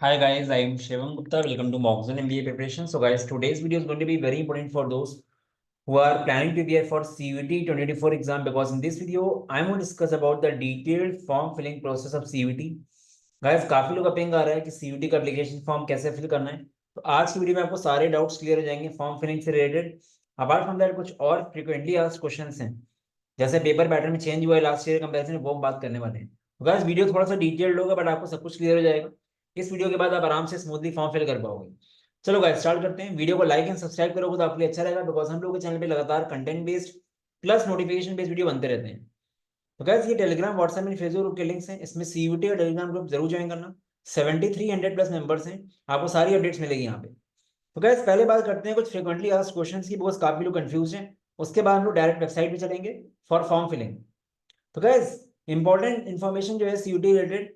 Hi guys, I am Shivam Gupta. Welcome to Moxon MBA preparation. So guys, today's video is going to be very important for those who are planning to prepare for CUET 2024 exam, because in this video I'm going to discuss about the detailed form filling process of CUET. Guys, काफी लोग अपेंग आ रहा है कि CUET का application form कैसे fill करना है। तो आज की वीडियो में आपको सारे डाउट्स क्लियर हो जाएंगे फॉर्म फिलिंग से रिलेटेड। अपार्ट फ्रॉम दैट कुछ और फ्रीक्वेंटली आस्क्ड क्वेश्चंस हैं, जैसे पेपर पैटर्न में चेंज हुआ है लास्ट ईयर कंपैरिजन में, वो हम बात करने वाले हैं। तो गाइस वीडियो थोड़ा सा डिटेल्ड होगा, बट आपको सब कुछ क्लियर हो जाएगा। इस वीडियो के बाद आप आराम से स्मूथली फॉर्म फिल कर पाओगे। चलो गाइस स्टार्ट करते हैं। वीडियो को लाइक एंड सब्सक्राइब करोगे तो आपके लिए अच्छा रहेगा, बिकॉज हम लोग के चैनल पे लगातार content based plus notification based video बनते रहते हैं। तो गाइस ये Telegram WhatsApp and Facebook group के लिंक्स हैं, इसमें सीयूटी और टेलीग्राम ग्रुप जरूर ज्वाइन करना। 7300 प्लस मेंबर्स हैं, आपको सारी अपडेट्स मिलेगी यहाँ पे। तो गाइस पहले बात करते हैं कुछ फ्रीक्वेंटली आस्क्ड क्वेश्चंस की, बिकॉज काफी लोग कंफ्यूज हैं। उसके बाद हम लोग डायरेक्ट वेबसाइट पे चलेंगे फॉर फॉर्म फिलिंग। तो गाइस इंपॉर्टेंट इन्फॉर्मेशन जो है सीयूटी रिलेटेड,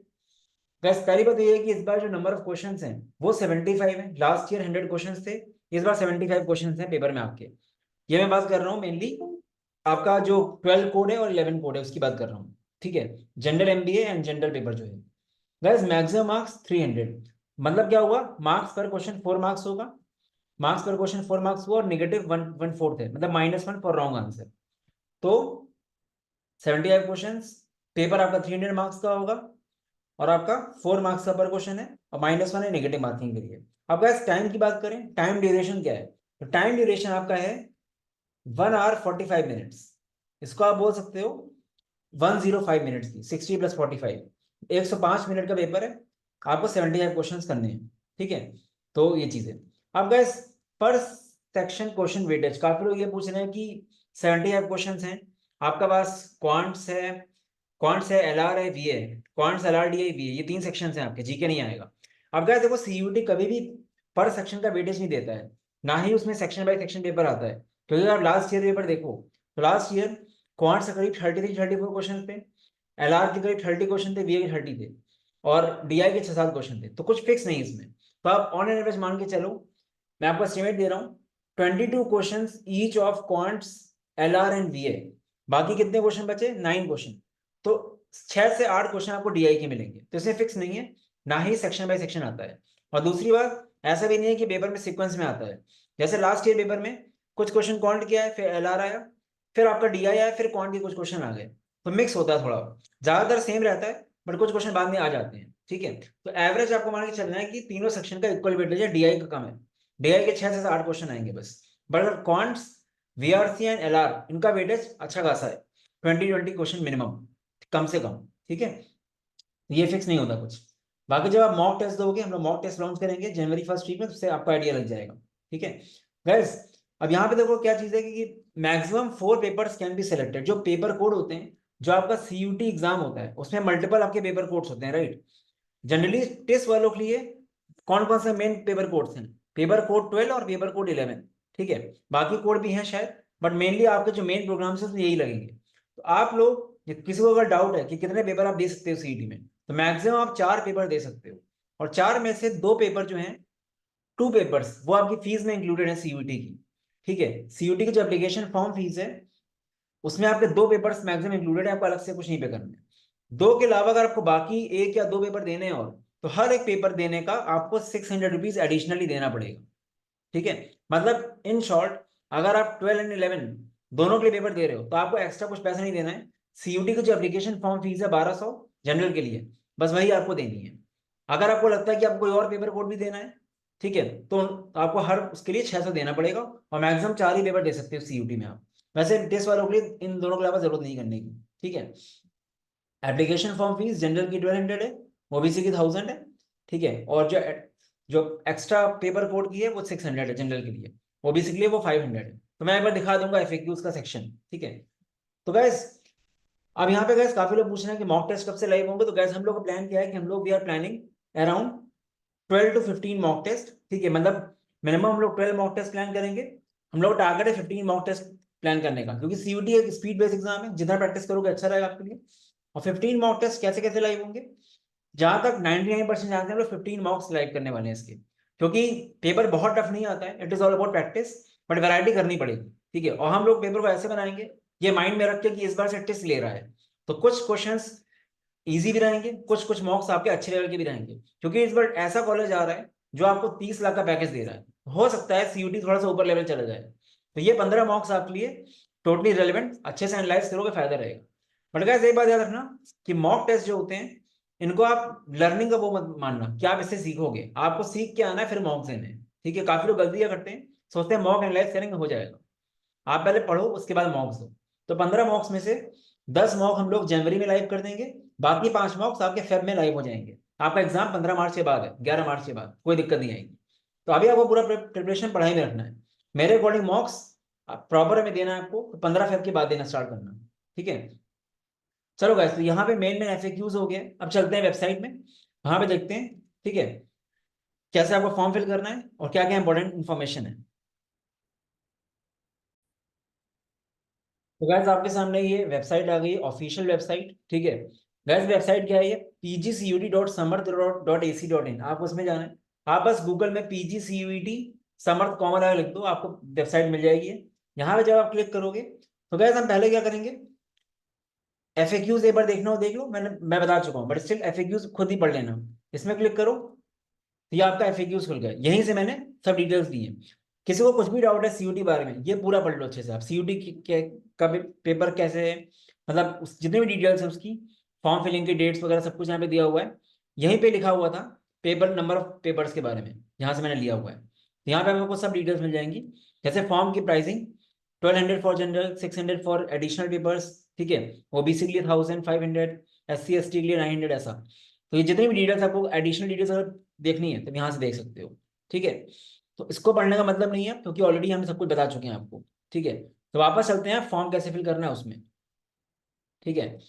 गाइस पहली बात ये है कि इस बार जो नंबर ऑफ क्वेश्चंस हैं वो 75 है। लास्ट ईयर 100 क्वेश्चंस थे, इस बार 75 क्वेश्चंस हैं पेपर में आपके। ये मैं बात कर रहा हूँ मेनली आपका जो 12 कोड है और 11 कोड है उसकी बात कर रहा हूँ, ठीक है। General MBA and general paper जो है, गाइस मैक्सिमम मार्क्स 300। मतलब क्या हुआ, मार्क्स पर क्वेश्चन 4 मार्क्स होगा। मार्क्स पर क्वेश्चन 4 मार्क्स हुआ और नेगेटिव 1/4 है, मतलब -1 फॉर रॉन्ग आंसर। तो 75 क्वेश्चन, पेपर आपका 300 मार्क्स का होगा और आपका 4 मार्क्स का पर क्वेश्चन है और -1 है नेगेटिव मार्किंग के लिए। अब गाइस टाइम की बात करें, टाइम ड्यूरेशन क्या है, तो टाइम ड्यूरेशन आपका है 1 hour 45 minutes। इसको आप बोल सकते हो 105 मिनट्स की, 60 + 45, 105 मिनट का पेपर है। आपको 75 क्वेश्चन करने हैं, ठीक है। तो ये चीज है। अब गाइस पर सेक्शन क्वेश्चन वेटेज, काफी लोग ये पूछ रहे हैं कि 75 क्वेश्चन हैं, आपका पास क्वांट्स है, एलआर है, वीए है। क्वांट्स, एलआर, डीआई, वीए, ये 3 सेक्शन हैं आपके, जीके नहीं आएगा। अब गाइस देखो सीयूटी कभी भी पर सेक्शन का वेटेज नहीं देता है, ना ही उसमें सेक्शन बाय सेक्शन पेपर आता है। क्योंकि आप लास्ट ईयर पेपर देखो तो लास्ट ईयर क्वांट्स के करीब 33-34 क्वेश्चन थे, एलआर के करीब 30 क्वेश्चन थे, वीए के 30 थे, और डीआई के 6-7 क्वेश्चन थे। तो कुछ फिक्स नहीं इसमें, तो आप ऑन एन एवरेज मान के चलो। मैं आपको एस्टिमेट दे रहा हूँ 22 question each of quants, LR and वीए। बाकी कितने क्वेश्चन बचे, 9 क्वेश्चन। तो 6 से 8 क्वेश्चन आपको डीआई के मिलेंगे, तो इसमें फिक्स नहीं है, ना ही सेक्शन बाय सेक्शन आता है। और दूसरी बात, ऐसा भी नहीं है कि पेपर में सीक्वेंस में आता है। जैसे लास्ट ईयर पेपर में कुछ क्वेश्चन क्वांट किया है, फिर एलआर आया, फिर आपका डीआई आया, फिर क्वांट के कुछ क्वेश्चन आ गए। तो मिक्स होता है थोड़ा, ज्यादातर सेम रहता है, बट कुछ क्वेश्चन बाद में आ जाते हैं, ठीक है। तो एवरेज आपको मान के चलना है कि तीनों सेक्शन का इक्वल वेटेज है, डीआई का कम है। डीआई के 6 से 8 क्वेश्चन आएंगे बस। बट अगर क्वांट्स, वीआरसी एंड एलआर, इनका वेटेज अच्छा खासा है, 20-20 क्वेश्चन मिनिमम, कम से कम, ठीक है। ये फिक्स नहीं होता कुछ। बाकी जब आप मॉक टेस्ट दोगे, हम लोग मॉक टेस्ट लॉन्च करेंगे जनवरी फर्स्ट वीक में, उससे आपको आइडिया लग जाएगा, ठीक है। गाइस अब यहाँ पे देखो क्या चीज है कि maximum 4 papers can be selected. जो पेपर कोड होते हैं, जो आपका सीयूटी एग्जाम होता है उसमें मल्टीपल आपके पेपर कोड्स होते हैं, राइट। जनरली टेस्ट वालों के लिए कौन कौन से मेन पेपर कोड्स हैं, पेपर कोड 12 और पेपर कोड 11, ठीक है। बाकी कोड भी हैं शायद, बट मेनली आपके जो मेन प्रोग्राम्स हैं उसमें यही लगेंगे। तो आप लोग, किसी को अगर डाउट है कि कितने पेपर आप दे सकते हो सीईटी में, तो मैक्सिमम आप 4 पेपर दे सकते हो। और 4 में से 2 पेपर जो हैं, 2 पेपर्स वो आपकी फीस में इंक्लूडेड है सीयूटी की, ठीक है। सीयूटी की जो एप्लीकेशन फॉर्म फीस है उसमें आपके 2 पेपर्स मैक्सिमम इंक्लूडेड है, आपको अलग से कुछ नहीं पे करना है। 2 के अलावा अगर आपको बाकी 1 या 2 पेपर देने हैं और, तो हर एक पेपर देने का आपको 600 रुपीज एडिशनली देना पड़ेगा, ठीक है। मतलब इन शॉर्ट, अगर आप 12 एंड 11 दोनों के लिए पेपर दे रहे हो तो आपको एक्स्ट्रा कुछ पैसा नहीं देना है। सीयूटी की जो एप्लीकेशन फॉर्म फीस है 1200 जनरल के लिए, बस वही आपको देनी है। अगर आपको लगता है कि आपको कोई और पेपर कोड भी देना है, ठीक है, तो आपको हर उसके लिए 600 देना पड़ेगा, और मैक्सिमम 4 ही पेपर दे सकते हो सीयूटी में आप। वैसे टेस्ट वालों के लिए इन दोनों के अलावा जरूरत नहीं करने की, ठीक है। एप्लीकेशन फॉर्म फीस जनरल की 1200 है, ओबीसी की 1000 है, ठीक है। और जो जो एक्स्ट्रा पेपर कोड की है वो 600 है जनरल के लिए, ओबीसी के लिए वो 500 है। तो मैं एक बार दिखा दूंगा एफएक्यूज का सेक्शन, ठीक है। तो गैस अब यहाँ पे गैस काफी लोग पूछ रहे हैं कि मॉक टेस्ट कब से लाइव होंगे। तो गैस हम लोग का प्लान क्या है कि हम लोग we are planning around 12 to 15 mock test, ठीक है। मतलब मिनिमम हम लोग 12 मॉक टेस्ट प्लान करेंगे। हम लोग टारगेट है 15 मॉक टेस्ट प्लान करने का, क्योंकि सीयूटी एक स्पीड बेस्ड एग्जाम है, जितना प्रैक्टिस करोगे अच्छा रहेगा आपके लिए। और 15 मॉक टेस्ट कैसे कैसे लाइव होंगे, जहां तक 99% जानते हैं हम लोग 15 मॉक्स लाइव करने वाले हैं इसके। क्योंकि पेपर बहुत टफ नहीं आता है, it is all about practice, but variety करनी पड़ेगी, ठीक है। और हम लोग पेपर को ऐसे बनाएंगे, ये माइंड में रख के कि इस बार से टेस्ट ले रहा है, तो कुछ क्वेश्चंस इजी भी रहेंगे, कुछ कुछ मॉक्स आपके अच्छे लेवल के भी रहेंगे, क्योंकि इस बार ऐसा कॉलेज आ रहा है जो आपको 30 लाख का पैकेज दे रहा है। हो सकता है सीयूटी थोड़ा सा ऊपर लेवल चला जाए, तो ये 15 मॉक्स आपके लिए टोटली रेलिवेंट, अच्छे से एनालाइज करोगे फायदा रहेगा। बट गाइस एक बात याद रखना कि मॉक टेस्ट जो होते हैं इनको आप लर्निंग का वो मत मानना कि आप इससे सीखोगे, आपको सीख के आना है फिर मॉक देने हैं। ठीक है, काफी लोग गलतियां करते हैं, सोचते हैं मॉक एनालाइज करेंगे हो जाएगा। आप पहले पढ़ो उसके बाद मॉक्स दो। तो 15 मॉक्स में से 10 मॉक हम लोग जनवरी में लाइव कर देंगे, बाकी 5 मॉक्स आपके फेब में लाइव हो जाएंगे। आपका एग्जाम 15 मार्च के बाद है, 11 मार्च के बाद, कोई दिक्कत नहीं आएगी। तो अभी आपको पूरा प्रिपरेशन पढ़ाई में रखना है। मेरे अकॉर्डिंग मॉक्स प्रॉपर में देना है आपको, 15 फेब के बाद देना स्टार्ट करना। ठीक है, चलो गाइस, तो यहाँ पे मेन एफएक्यूज हो गए। अब चलते हैं वेबसाइट में, वहां पे देखते हैं ठीक है कैसे आपको फॉर्म फिल करना है और क्या क्या इंपॉर्टेंट इन्फॉर्मेशन है। तो गैस आपके सामने ये वेबसाइट आ गई, ऑफिशियल वेबसाइट। ठीक है गैस, वेबसाइट क्या है ये, pgcut.samarth.ac.in, आप उसमें जाना है। आप बस गूगल में pgcut समर्थ कॉमन लगा लिख दो, आपको वेबसाइट मिल जाएगी है। यहाँ पे जब आप क्लिक करोगे तो गैस हम पहले क्या करेंगे, एफएक्यूज एक बार देखना हो देख लो, मैं बता चुका हूँ, बट स्टिल एफएक्यूज खुद ही पढ़ लेना। इसमें क्लिक करो तो ये आपका एफएक्यूज खुल गया, यहीं से मैंने सब डिटेल्स दी हैं। किसी को कुछ भी डाउट है सीयूटी बारे में, ये पूरा पढ़ लो अच्छे से आप, सीयूटी का पेपर कैसे है, मतलब जितने भी डिटेल्स है उसकी, फॉर्म फिलिंग की डेट्स वगैरह सब कुछ यहाँ पे दिया हुआ है। यहीं पे लिखा हुआ था पेपर नंबर ऑफ पेपर्स के बारे में, यहाँ से मैंने लिया हुआ है। तो यहाँ पे आपको सब डिटेल्स मिल जाएंगी, जैसे फॉर्म की pricing 1200 for general, 600 for additional papers. ठीक है, ओबीसी के लिए 1500, SC ST के लिए 900, ऐसा। तो ये जितनी भी डिटेल्स आपको एडिशनल डिटेल्स अगर देखनी है तो यहाँ से देख सकते हो। ठीक है, तो इसको पढ़ने का मतलब नहीं है क्योंकि ऑलरेडी हम सब कुछ बता चुके हैं आपको। ठीक है, तो वापस चलते हैं फॉर्म कैसे फिल करना है उसमें। ठीक है,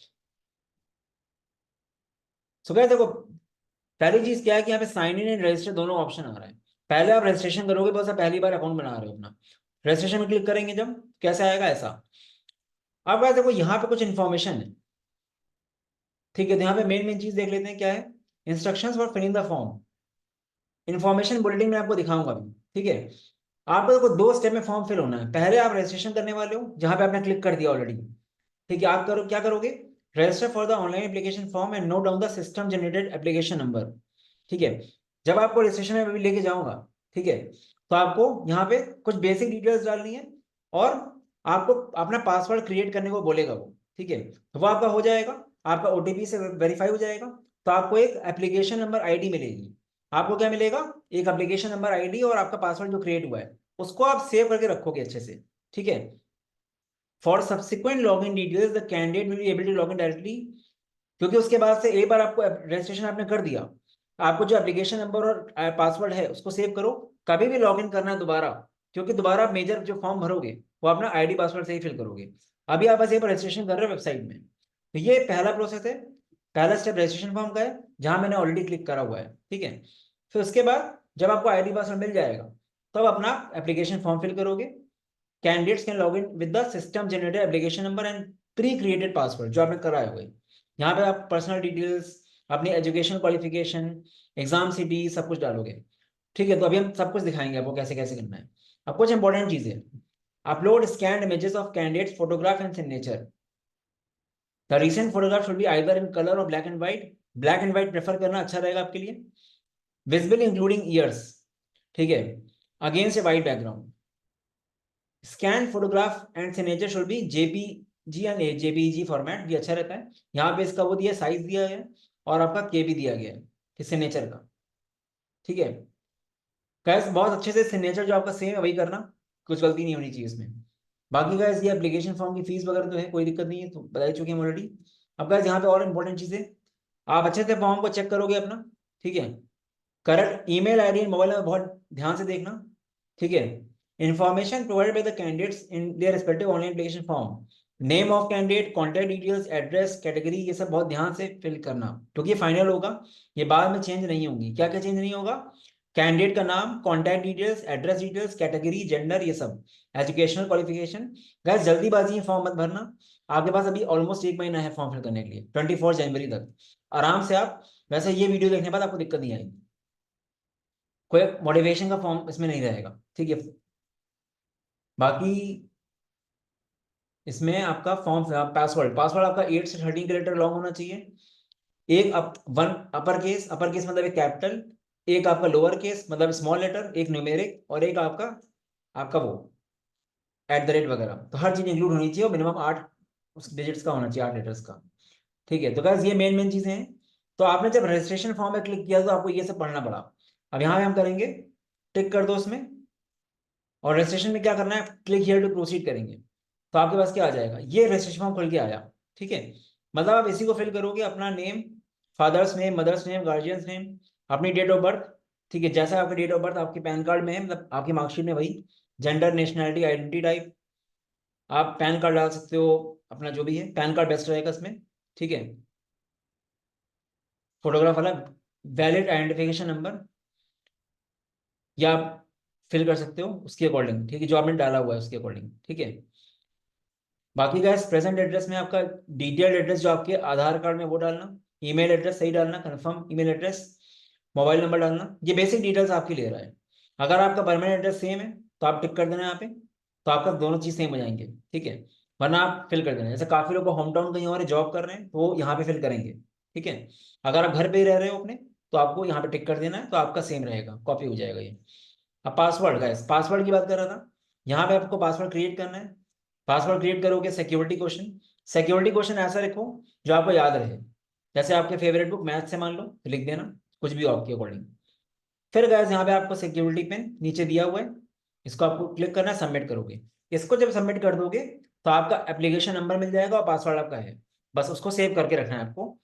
सो क्या देखो, पहली चीज क्या है कि यहाँ पे साइन इन एंड रजिस्टर दोनों ऑप्शन आ रहा है। पहले आप रजिस्ट्रेशन करोगे, बस आप पहली बार अकाउंट बना रहे हो अपना, रजिस्ट्रेशन में क्लिक करेंगे जब, कैसे आएगा ऐसा। अब क्या देखो यहाँ पे कुछ इन्फॉर्मेशन है। ठीक है, तो यहाँ पे मेन मेन चीज देख लेते हैं क्या है, instructions for filling the form. Information bulletin में आपको दिखाऊंगा अभी। ठीक है, आपको देखो 2 स्टेप में फॉर्म फिल होना है। पहले आप रजिस्ट्रेशन करने वाले हो, जहां पे आपने क्लिक कर दिया ऑलरेडी। ठीक है, आप करो क्या करोगे, register for the online application form and note down the system generated application number. ठीक है, जब आपको रजिस्ट्रेशन में अभी लेके जाऊंगा, ठीक है, तो आपको यहाँ पे कुछ बेसिक डिटेल्स डालनी है, और आपको अपना पासवर्ड क्रिएट करने को बोलेगा वो। ठीक है, तो वो आपका हो जाएगा, आपका ओटीपी से वेरीफाई हो जाएगा, तो आपको एक एप्लीकेशन नंबर आईडी मिलेगी। आपको क्या मिलेगा, एक एप्लीकेशन नंबर आईडी, और आपका पासवर्ड जो क्रिएट हुआ है उसको आप सेव करके रखोगे अच्छे से। ठीक है, for subsequent log in details the candidate will be able to log in directly, क्योंकि उसके बाद से एक बार आपको रजिस्ट्रेशन आपने कर दिया, आपको जो एप्लीकेशन नंबर और पासवर्ड है उसको सेव करो। कभी भी लॉग इन करना है दोबारा, क्योंकि दोबारा आप मेजर जो फॉर्म भरोगे वो अपना आईडी पासवर्ड से ही फिल करोगे। अभी आप बस एक बार रजिस्ट्रेशन कर रहे हो वेबसाइट में, तो ये पहला प्रोसेस है, पहला स्टेप रजिस्ट्रेशन फॉर्म का है, जहां मैंने ऑलरेडी क्लिक करा हुआ है। ठीक है, फिर उसके बाद जब आपको आईडी पासवर्ड मिल जाएगा तब अपना एप्लीकेशन फॉर्म फिल करोगे। Candidates can log in with the system generated application number and pre created password जो आपने कराए हुए। यहाँ पे आप पर्सनल डिटेल्स, अपनी एजुकेशन क्वालिफिकेशन, एग्जाम सिटी सब कुछ डालोगे। ठीक है, तो अभी हम सब कुछ दिखाएंगे आपको कैसे कैसे करना है। अब कुछ इंपॉर्टेंट चीजें, upload scanned images of candidates photograph and signature. The recent photograph should be either in colour or black and white, black and white prefer करना अच्छा रहेगा आपके लिए। विजिबल इंक्लूडिंग ईयर्स, ठीक है, against A white background. Scan photograph and signature should be JPG and JPG format, ये अच्छा रहता है। यहाँ पे इसका वो दिया साइज दिया गया है, और आपका के भी दिया गया है कि सिग्नेचर का। ठीक है, गैस बहुत अच्छे से सिग्नेचर जो आपका सेम है वही करना, कुछ गलती नहीं होनी चाहिए इसमें। बाकी गैस ये एप्लीकेशन फॉर्म की फीस वगैरह तो है, कोई दिक्कत नहीं है, तो बता ही चुके हैं ऑलरेडी। अब गैस यहाँ पे और इंपॉर्टेंट चीजें, आप अच्छे से फॉर्म को चेक करोगे अपना। ठीक है, correct email ID and mobile number बहुत ध्यान से देखना। ठीक है, information provided by the candidates in their respective online application form, name of candidate, contact details, address, category, ये सब बहुत ध्यान से फिल करना, क्योंकि ये फाइनल होगा, ये बाद में चेंज नहीं होंगी। क्या क्या चेंज नहीं होगा, कैंडिडेट का नाम, contact details, address details, category, gender, ये सब, एजुकेशनल क्वालिफिकेशन। गैस जल्दीबाजी में फॉर्म मत भरना, आपके पास अभी ऑलमोस्ट 1 महीना है फॉर्म फिल करने के लिए, 24 जनवरी तक आराम से आप, वैसे ये वीडियो देखने के बाद आपको दिक्कत नहीं आएगी, कोई मोटिवेशन का फॉर्म इसमें नहीं रहेगा। ठीक है, बाकी इसमें आपका फॉर्म पासवर्ड पासवर्ड आपका 8 से 13 कैरेक्टर लॉन्ग होना चाहिए। एक वन अपर केस मतलब एक कैपिटल, एक आपका लोअर केस मतलब स्मॉल लेटर, एक न्यूमेरिक, और एक आपका आपका वो @ वगैरह। तो हर चीज इंक्लूड होनी चाहिए और मिनिमम 8 उस डिजिट्स का होना चाहिए, 8 लेटर्स का। ठीक है, तो गाइस ये मेन मेन चीजें हैं। तो आपने जब रजिस्ट्रेशन फॉर्म में क्लिक किया तो आपको ये सब पढ़ना पड़ा। अब यहाँ पे हम करेंगे, टिक कर दो उसमें, और रजिस्ट्रेशन में क्या करना है, क्लिक हियर टू प्रोसीड करेंगे। तो आपके पास क्या आ जाएगा, ये रजिस्ट्रेशन फॉर्म खुल के आया। ठीक है, मतलब आप इसी को फिल करोगे, अपना name, father's name, mother's name, guardian's name, अपनी डेट ऑफ बर्थ। ठीक है, जैसा आपकी डेट ऑफ बर्थ आपके पैन कार्ड में है, मतलब आपकी मार्कशीट में वही, जेंडर, नेशनैलिटी, आइडेंटिटी टाइप, आप पैन कार्ड डाल सकते हो, अपना जो भी है, पैन कार्ड बेस्ट रहेगा इसमें। ठीक है, फोटोग्राफ वाला, वैलिड आइडेंटिफिकेशन नंबर, या आप फिल कर सकते हो उसके अकॉर्डिंग। ठीक है, जो आपने डाला हुआ है उसके अकॉर्डिंग। ठीक है, बाकी गैस प्रेजेंट एड्रेस में आपका डिटेल्ड एड्रेस जो आपके आधार कार्ड में वो डालना, ईमेल एड्रेस सही डालना, confirm email address, mobile number डालना, ये बेसिक डिटेल्स आपके ले रहा है। अगर आपका परमानेंट एड्रेस सेम है तो आप टिक कर देना यहाँ पे, तो आपका दोनों चीज सेम हो जाएंगे। ठीक है, वरना आप फिल कर देना। जैसे काफी लोग होम टाउन कहीं और जॉब कर रहे हैं तो वो यहाँ पे फिल करेंगे। ठीक है, अगर आप घर पे ही रह रहे हो अपने तो आपको यहाँ पे टिक कर देना है, तो आपका सेम रहेगा, कॉपी हो जाएगा ये। अब पासवर्ड, गाइस पासवर्ड की बात कर रहा था, यहाँ पे आपको पासवर्ड क्रिएट करना है। पासवर्ड क्रिएट करोगे, सिक्योरिटी क्वेश्चन, सिक्योरिटी क्वेश्चन ऐसा लिखो जो आपको याद रहे। जैसे आपके फेवरेट बुक मैथ से मान लो तो लिख देना, कुछ भी हो आपके अकॉर्डिंग। फिर गाइस यहाँ पे आपको सिक्योरिटी पिन नीचे दिया हुआ है, इसको आपको क्लिक करना है, सबमिट करोगे। इसको जब सबमिट कर दोगे तो आपका एप्लीकेशन नंबर मिल जाएगा और पासवर्ड आपका है, बस उसको सेव करके रखना है आपको।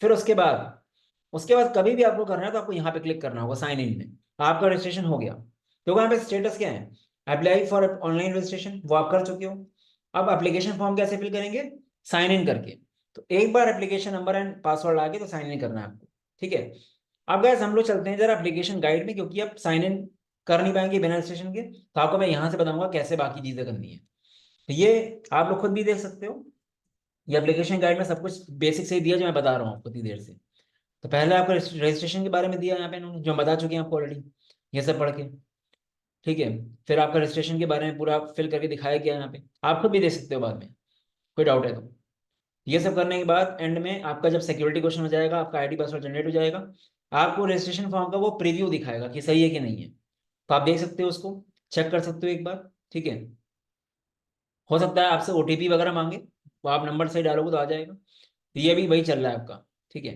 फिर उसके बाद कभी भी आपको करना है तो आपको यहाँ पे क्लिक करना होगा साइन इन में, आपका रजिस्ट्रेशन हो गया। क्योंकि यहाँ पे स्टेटस क्या है, अप्लाई फॉर ऑनलाइन रजिस्ट्रेशन, वो आप कर चुके हो। अब एप्लीकेशन फॉर्म कैसे फिल करेंगे, साइन इन करके। तो एक बार एप्लीकेशन नंबर एंड पासवर्ड आके तो साइन इन करना है आपको। ठीक है, अब गैस हम लोग चलते हैं जरा एप्लीकेशन गाइड में, क्योंकि आप साइन इन कर नहीं पाएंगे बिना रजिस्ट्रेशन के, तो आपको मैं यहाँ से बताऊंगा कैसे बाकी चीजें करनी है। तो ये आप लोग खुद भी देख सकते हो, ये एप्लीकेशन गाइड में सब कुछ बेसिक से ही दिया जो मैं बता रहा हूँ आपको इतनी देर से। तो पहले आपको रजिस्ट्रेशन के बारे में दिया यहाँ पे इन्होंने, जो हम बता चुके हैं आपको ऑलरेडी, ये सब पढ़ के। ठीक है, फिर आपका रजिस्ट्रेशन के बारे में पूरा फिल करके दिखाया गया यहाँ पे, आप खुद भी देख सकते हो बाद में, कोई डाउट है तो। ये सब करने के बाद एंड में आपका जब सिक्योरिटी क्वेश्चन हो जाएगा, आपका आईडी पासवर्ड जनरेट हो जाएगा, आपको रजिस्ट्रेशन फॉर्म का वो प्रीव्यू दिखाएगा कि सही है कि नहीं है। तो आप देख सकते हो उसको, चेक कर सकते हो एक बार। ठीक है, हो सकता है आपसे ओटीपी वगैरह मांगे, तो आप नंबर सही डालोगे तो आ जाएगा। तो ये भी वही चल रहा है आपका। ठीक है,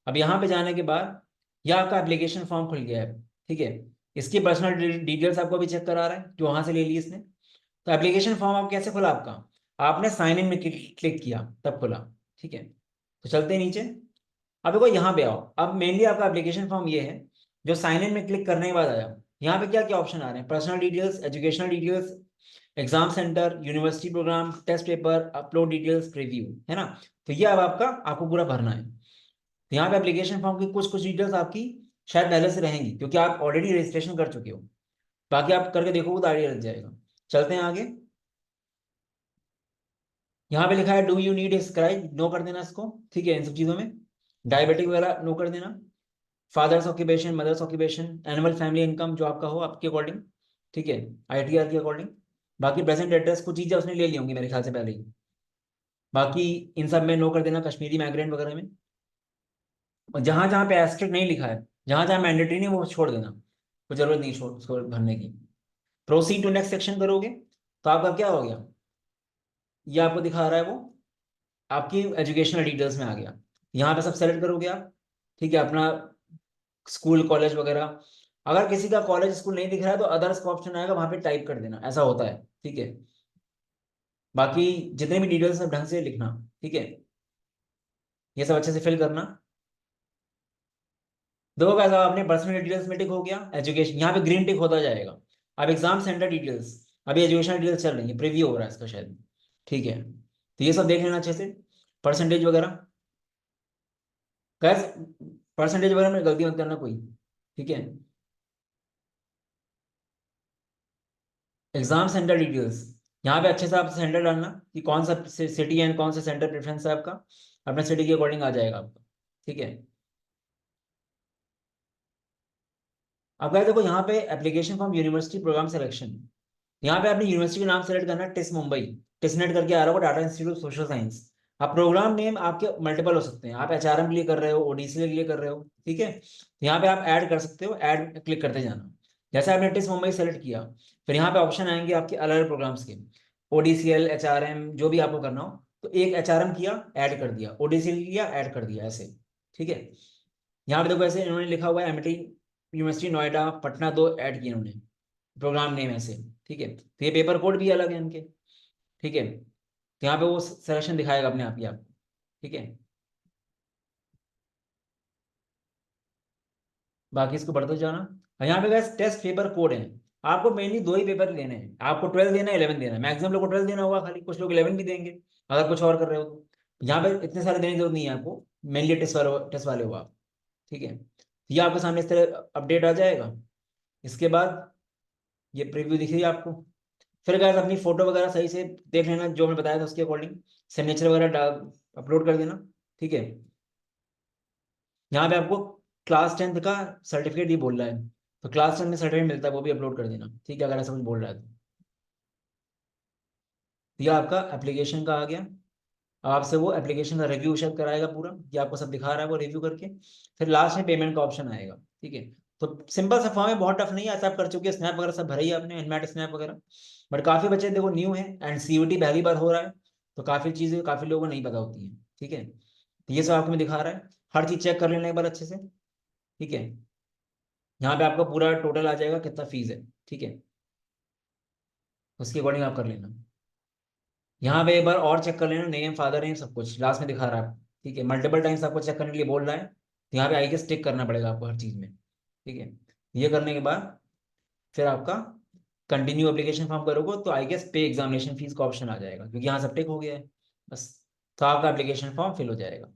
अब यहाँ पे जाने के बाद यह आपका एप्लीकेशन फॉर्म खुल गया है। ठीक है, इसकी पर्सनल डिटेल्स आपको भी चेक करा रहा है जो वहां से ले ली इसने। तो एप्लीकेशन फॉर्म आप कैसे खुला आपका, आपने साइन इन में क्लिक किया तब खुला। ठीक है, तो चलते हैं नीचे। अब देखो यहाँ पे आओ, अब मेनली आपका एप्लीकेशन फॉर्म ये है जो साइन इन में क्लिक करने के बाद आया। यहाँ पे क्या क्या ऑप्शन आ रहे हैं, personal details, educational details, exam centre, university programme, test paper, upload details, preview, है ना। तो ये अब आपको पूरा भरना है। तो यहाँ पे एप्लीकेशन फॉर्म की कुछ कुछ डिटेल्स आपकी शायद पहले से रहेंगी क्योंकि आप ऑलरेडी रजिस्ट्रेशन कर चुके हो, बाकी आप करके देखोगे तो आइडिया लग जाएगा। चलते हैं आगे। यहाँ पे लिखा है do you need scribe, no कर देना इसको। ठीक है, इन सब चीजों में डायबिटिक वगैरह नो कर देना। Father's occupation, mother's occupation, annual family income जो आपका हो आपके अकॉर्डिंग। ठीक है, आईटीआर के अकॉर्डिंग। बाकी प्रेजेंट एड्रेस कुछ चीजें उसने ले ली होंगी मेरे ख्याल से पहले ही, बाकी इन सब में नो कर देना, कश्मीरी माइग्रेंट वगैरह में। और जहां जहां पे एस्ट्रिक नहीं लिखा है, जहां जहां मैंडेटरी नहीं, वो छोड़ देना, कोई जरूरत नहीं छोड़ भरने की। प्रोसीड टू नेक्स्ट सेक्शन करोगे तो आपका क्या हो गया, ये आपको दिखा रहा है वो आपकी एजुकेशनल डिटेल्स में आ गया। यहाँ पे सब सेलेक्ट करोगे आप। ठीक है, अपना स्कूल कॉलेज वगैरह, अगर किसी का कॉलेज स्कूल नहीं दिख रहा है तो अदर्स का ऑप्शन आएगा, वहां पे टाइप कर देना, ऐसा होता है। ठीक है, बाकी जितने भी डिटेल्स सब ढंग से लिखना। ठीक है, ये सब अच्छे से फिल करना। देखो कैसा आपने पर्सनल डिटेल्स में टिक हो गया, एजुकेशन यहाँ पे ग्रीन टिक होता जाएगा। अब एग्जाम सेंटर डिटेल्स, अभी एजुकेशनल डिटेल्स चल रही है, प्रीव्यू हो रहा है इसका शायद। ठीक है, तो ये सब देख लेना अच्छे से, परसेंटेज वगैरह। गैस परसेंटेज वगैरह में गलती मत करना कोई। ठीक है, एग्जाम सेंटर डिटेल्स, यहाँ पे अच्छे से आप सेंटर डालना कि कौन सा सिटी एंड कौन सा सेंटर प्रेफरेंस है आपका, अपने सिटी के अकॉर्डिंग आ जाएगा आपका। ठीक है, अब गाइस देखो यहाँ पे application form university program selection, यहाँ पे आपने यूनिवर्सिटी का नाम सेलेक्ट करना है, टिस मुंबई, टिसनेट करके आ रहा होगा, Tata institute of social science. अब प्रोग्राम नेम आपके मल्टीपल हो सकते हैं, आप एचआरएम के लिए कर रहे हो, ओडीसी के लिए कर रहे हो, ठीक है, तो यहाँ पे आप ऐड कर सकते हो, ऐड क्लिक करते जाना। जैसे आपने टिस मुंबई सेलेक्ट किया, फिर यहाँ पे ऑप्शन आएंगे आपके अलग अलग प्रोग्राम्स के, ओडीसीएल, एचआरएम, जो भी आपको करना हो, तो एक एचआरएम किया ऐड कर दिया, ओडीसीएल किया ऐड कर दिया, ऐसे, ठीक है। यहाँ पे देखो ऐसे इन्होंने लिखा हुआ है एमिटी यूनिवर्सिटी नोएडा पटना, दो ऐड किए इन्होंने प्रोग्राम नेम ऐसे, ठीक है, तो ये पेपर कोड भी अलग है इनके, ठीक है, तो यहाँ पे वो सिलेक्शन दिखाएगा अपने आप ही आपको, ठीक है। बाकी इसको बढ़ते जाना। और यहाँ पे गैस टेस्ट पेपर कोड है, आपको मेनली दो ही पेपर लेने हैं, आपको 12 देना है, 11 देना है, मैक्सिमम लोग को 12 देना होगा खाली, कुछ लोग 11 भी देंगे अगर कुछ और कर रहे हो तो। यहाँ पे इतने सारे देने की जरूरत नहीं है आपको, मेनली टेस्ट वाले हो आप, ठीक है। ये आपके सामने इस तरह अपडेट आ जाएगा। इसके बाद ये प्रीव्यू दिख रही है आपको। फिर गाइस अपनी फोटो वगैरह सही से देख लेना, जो मैं बताया था उसके अकॉर्डिंग सिग्नेचर वगैरह अपलोड कर देना, ठीक है। यहाँ पे आपको क्लास 10th का सर्टिफिकेट भी बोल रहा है, तो क्लास 10 में सर्टिफिकेट मिलता है, वो भी अपलोड कर देना, ठीक है, अगर ऐसा कुछ बोल रहा है तो। ये आपका एप्लीकेशन का आ गया। अब आपसे वो एप्लीकेशन का रिव्यू शायद कराएगा पूरा, ये आपको सब दिखा रहा है वो रिव्यू करके। फिर लास्ट में पेमेंट का ऑप्शन आएगा, ठीक है। तो सिंपल सा फॉर्म है, बहुत टफ नहीं है, ऐसा आप कर चुके हैं, स्नैप वगैरह सब भरा ही है आपने, एनमैट स्नैप वगैरह। बट काफी बच्चे देखो न्यू है एंड सीयूटी पहली बार हो रहा है, तो काफी चीजें काफी लोगों को नहीं पता होती है, ठीक है। तो ये सब आपको मैं दिखा रहा है, हर चीज चेक कर लेना एक बार अच्छे से, ठीक है। यहाँ पे आपका पूरा टोटल आ जाएगा कितना फीस है, ठीक है, उसके अकॉर्डिंग आप कर लेना। यहाँ पे एक बार और चेक कर लेना, नेम फादर नेम सब कुछ लास्ट में दिखा रहा है आपको, ठीक है, मल्टीपल टाइम्स आपको चेक करने के लिए बोल रहा है, तो यहाँ पे आई गेस टिक करना पड़ेगा आपको हर चीज में, ठीक है। ये करने के बाद फिर आपका कंटिन्यू एप्लीकेशन फॉर्म करोगे तो आई गेस पे एग्जामिनेशन फीस का ऑप्शन आ जाएगा, क्योंकि यहाँ सब टिक हो गया है बस, तो आपका एप्लीकेशन फॉर्म फिल हो जाएगा।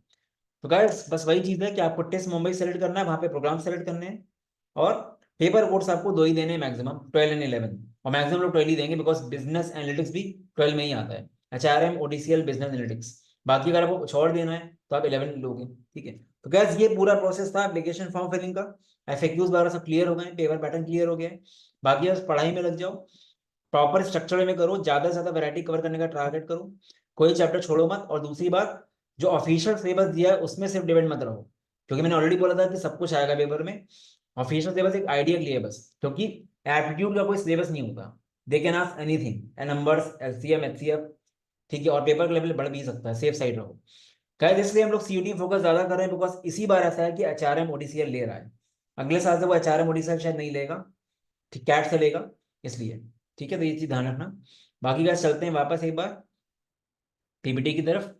तो गाइस बस वही चीज़ है कि आपको टेस्ट मुंबई सेलेक्ट करना है, वहाँ पे प्रोग्राम सेलेक्ट करने हैं, और पेपर कोर्स आपको दो ही देने हैं मैक्सिमम, 12 एंड 11, और मैक्सिमम लोग 12 ही देंगे बिकॉज बिजनेस एनालिटिक्स भी 12 में ही आता है, एचआरएम ओडीसीएल बिजनेस एनालिटिक्स। बाकी अगर आपको कुछ और देना है तो आप 11 लोगे, ठीक है। तो गैस ये पूरा प्रोसेस था एप्लीकेशन फॉर्म फिलिंग का, एफएक्यूज वगैरह सब क्लियर हो गए, पेपर पैटर्न क्लियर हो गया है। बाकी बस पढ़ाई में लग जाओ, प्रॉपर स्ट्रक्चर में करो, ज्यादा से ज्यादा वैरायटी कवर करने का टारगेट करो, कोई चैप्टर छोड़ो मत, और दूसरी बात जो ऑफिशियल सिलेबस दिया है उसमें सिर्फ डिपेंड मत रहो, क्योंकि मैंने ऑलरेडी बोला था कि सब कुछ आएगा पेपर में। ऑफिशियल सिलेबस एक आइडिया के लिए बस, क्योंकि एप्टीट्यूड का कोई सिलेबस नहीं होता, they can ask anything, numbers, LCM, HCF, ठीक है, और पेपर का लेवल बढ़ भी सकता है, सेफ साइड रहो। खैर इसलिए हम लोग सीयूटी फोकस ज्यादा कर रहे हैं, बिकॉज इसी बार ऐसा है कि एचआरएम ओडीसीएल ले रहा है, अगले साल से वो एचआरएम ओडीसीएल शायद नहीं लेगा, ठीक, कैट से लेगा, इसलिए, ठीक है, तो ये चीज ध्यान रखना। बाकी का चलते हैं वापस एक बार पीपीटी की तरफ।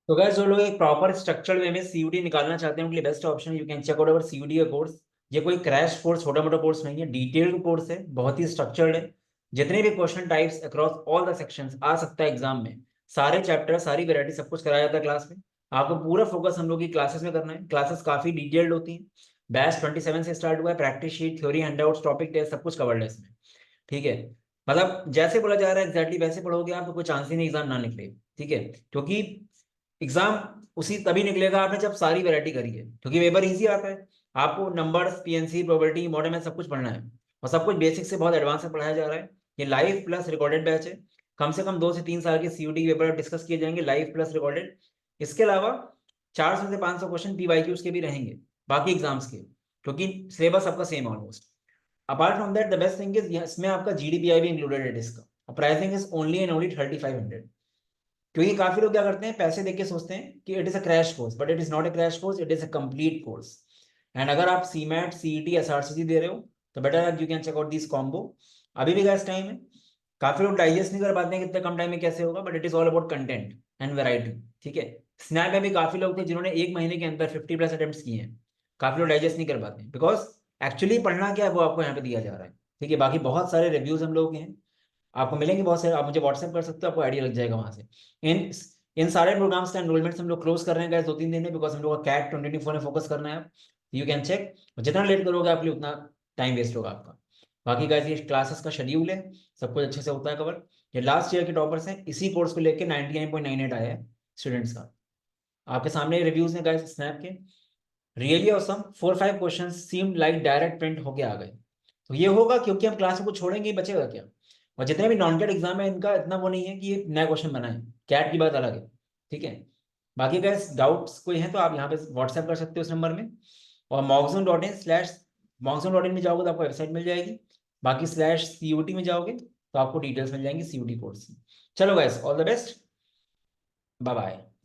तो गाइस जो लोग एक प्रॉपर स्ट्रक्चर्ड वे में सीयूटी निकालना चाहते हैं उनके लिए बेस्ट ऑप्शन है, you can check out our CUT का कोर्स। ये कोई क्रैश कोर्स, छोटा मोटा कोर्स नहीं है, डिटेल्ड कोर्स है, बहुत ही स्ट्रक्चर्ड है, जितने भी question types across all the sections आ सकता है एग्जाम में, सारे चैप्टर सारी वैरायटी सब कुछ कराया जाता है क्लास में। आपको पूरा फोकस हम लोग की क्लासेस में करना है, क्लासेस काफी डिटेल्ड होती हैं, बैच 27 से स्टार्ट हुआ है, practice sheet, theory, handouts, topic test सब कुछ कवर्ड है इसमें, ठीक है। मतलब जैसे बोला जा रहा है एग्जैक्टली वैसे पढ़ोगे आप तो कोई चांस ही नहीं एग्जाम ना निकले, ठीक है, क्योंकि एग्जाम उसी तभी निकलेगा आपने जब सारी वैरायटी करी है, क्योंकि पेपर इजी आता है, आपको numbers, PNC, probability, model math सब कुछ पढ़ना है, और सब कुछ बेसिक से बहुत एडवांस में पढ़ाया जा रहा है। ये लाइव प्लस रिकॉर्डेड बैच है, कम से कम 2 से 3 साल के सीयूटी पेपर डिस्कस किए जाएंगे लाइव प्लस रिकॉर्डेड। इसके अलावा 400 से 500 क्वेश्चन पीवाईक्यूज के भी रहेंगे बाकी एग्जाम्स के, क्योंकि सिलेबस सबका same almost. Apart from that the best thing is इसमें आपका जीडीपीआई भी इंक्लूडेड है इसका, pricing is only and only 3500, क्योंकि काफी लोग क्या करते हैं पैसे देके सोचते हैं कि it is a crash course, but it is not a crash course, it is a complete course. And अगर आप सीमैट, सीईटी, एसआरसीसी दे रहे हो तो better you can check out this combo. अभी भी गैस टाइम है, काफी लोग डाइजेस्ट नहीं कर पाते हैं कि इतने कम टाइम में कैसे होगा, but it is all about content and variety, ठीक है। स्नैप में भी काफी लोग थे जिन्होंने एक महीने के अंदर 50+ अटेम्प्ट्स किए हैं, काफी लोग डाइजेस्ट नहीं कर पाते हैं, बिकॉज एक्चुअली पढ़ना क्या है वो आपको यहाँ पे दिया जा रहा है, ठीक है। बाकी बहुत सारे रिव्यूज हम लोग के हैं, आपको मिलेंगे बहुत सारे, आप मुझे व्हाट्सएप कर सकते हो, आपको आइडिया लग जाएगा वहां से। इन इन सारे प्रोग्राम्स का एनरोलमेंट हम लोग क्लोज कर रहे हैं गाइस 2-3 दिन में, बिकॉज हम लोग का कैट 2024 में फोकस करना है, यू कैन चेक, जितना लेट करोगे आपके लिए उतना टाइम वेस्ट होगा आपका। बाकी गाइस ये क्लासेस का शेड्यूल है, सब कुछ अच्छे से होता है कवर। ये लास्ट ईयर के टॉपर्स हैं, इसी कोर्स को लेकर 99.98 आया है स्टूडेंट्स का, आपके सामने रिव्यूज हैं गाइस स्नैप के, really awesome. 4-5 question seem like direct print होके आ गए, तो ये होगा क्योंकि हम क्लास में कुछ छोड़ेंगे ही, बचेगा क्या। और जितने भी नॉन कैट एग्जाम है इनका इतना वो नहीं है कि ये नया क्वेश्चन बनाए, कैट की बात अलग है, ठीक है। बाकी गैस डाउट्स कोई है तो आप यहाँ पे व्हाट्सएप कर सकते हो इस नंबर में, और moxon.in/moxon.in में जाओगे तो आपको वेबसाइट मिल जाएगी, बाकी /CUT में जाओगे तो आपको डिटेल्स मिल जाएंगी CUT कोर्स की। चलो guys, all the best, bye bye.